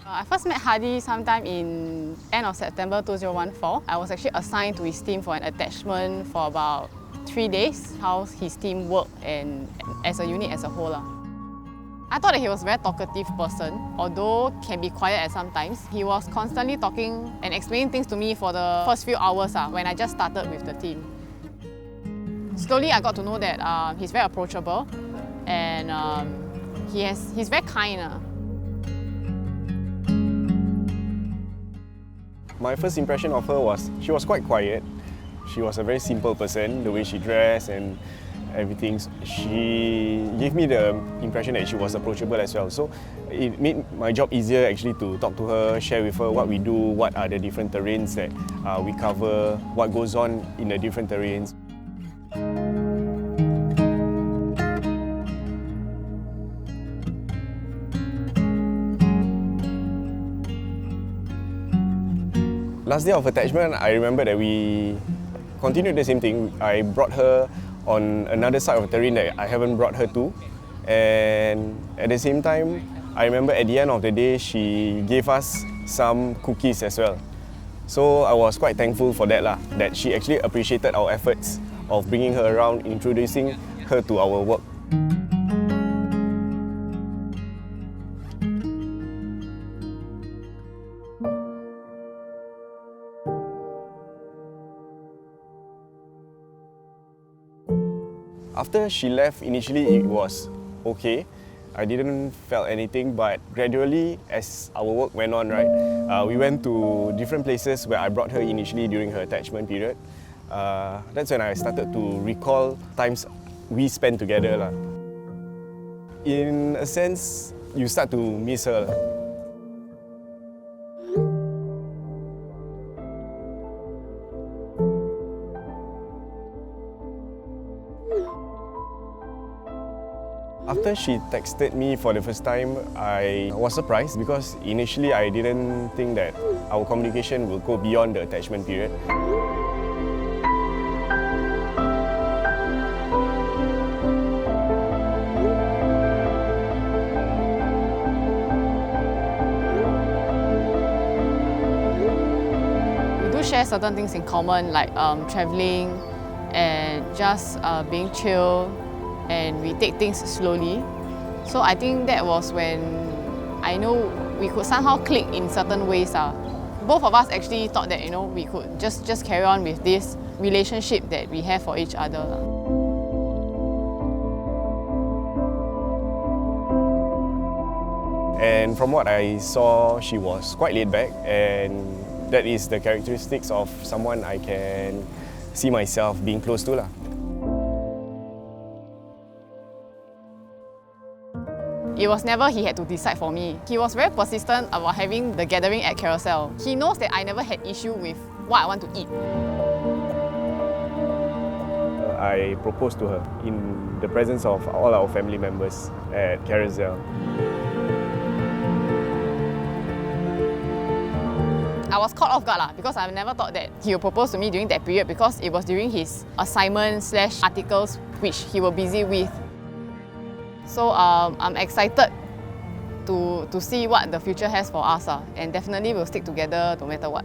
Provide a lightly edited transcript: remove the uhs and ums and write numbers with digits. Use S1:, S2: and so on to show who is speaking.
S1: I first met Hadi sometime in end of September 2014. I was actually assigned to his team for an attachment for about 3 days, how his team worked and as a unit as a whole. I thought that he was a very talkative person, although can be quiet at sometimes. He was constantly talking and explaining things to me for the first few hours when I just started with the team. Slowly I got to know that he's very approachable and he's very kind.
S2: My first impression of her was she was quite quiet. She was a very simple person, the way she dressed and everything. She gave me the impression that she was approachable as well. So it made my job easier actually to talk to her, share with her what we do, what are the different terrains that we cover, what goes on in the different terrains. Last day of attachment, I remember that we continued the same thing. I brought her on another side of the terrain that I haven't brought her to. And at the same time, I remember at the end of the day, she gave us some cookies as well. So I was quite thankful for that, that she actually appreciated our efforts of bringing her around, introducing her to our work. After she left, initially it was okay. I didn't feel anything, but gradually as our work went on, we went to different places where I brought her initially during her attachment period. That's when I started to recall times we spent together. In a sense, you start to miss her. After she texted me for the first time, I was surprised because initially I didn't think that our communication will go beyond the attachment period.
S1: We do share certain things in common like travelling and just being chill. And we take things slowly. So I think that was when I know we could somehow click in certain ways. Both of us actually thought that we could just carry on with this relationship that we have for each other.
S2: And from what I saw, she was quite laid back, and that is the characteristics of someone I can see myself being close to.
S1: It was never he had to decide for me. He was very persistent about having the gathering at Carousel. He knows that I never had issue with what I want to eat.
S2: I proposed to her in the presence of all our family members at Carousel.
S1: I was caught off guard because I never thought that he would propose to me during that period because it was during his assignment/articles which he was busy with. So I'm excited to see what the future has for us and definitely we'll stick together no matter what.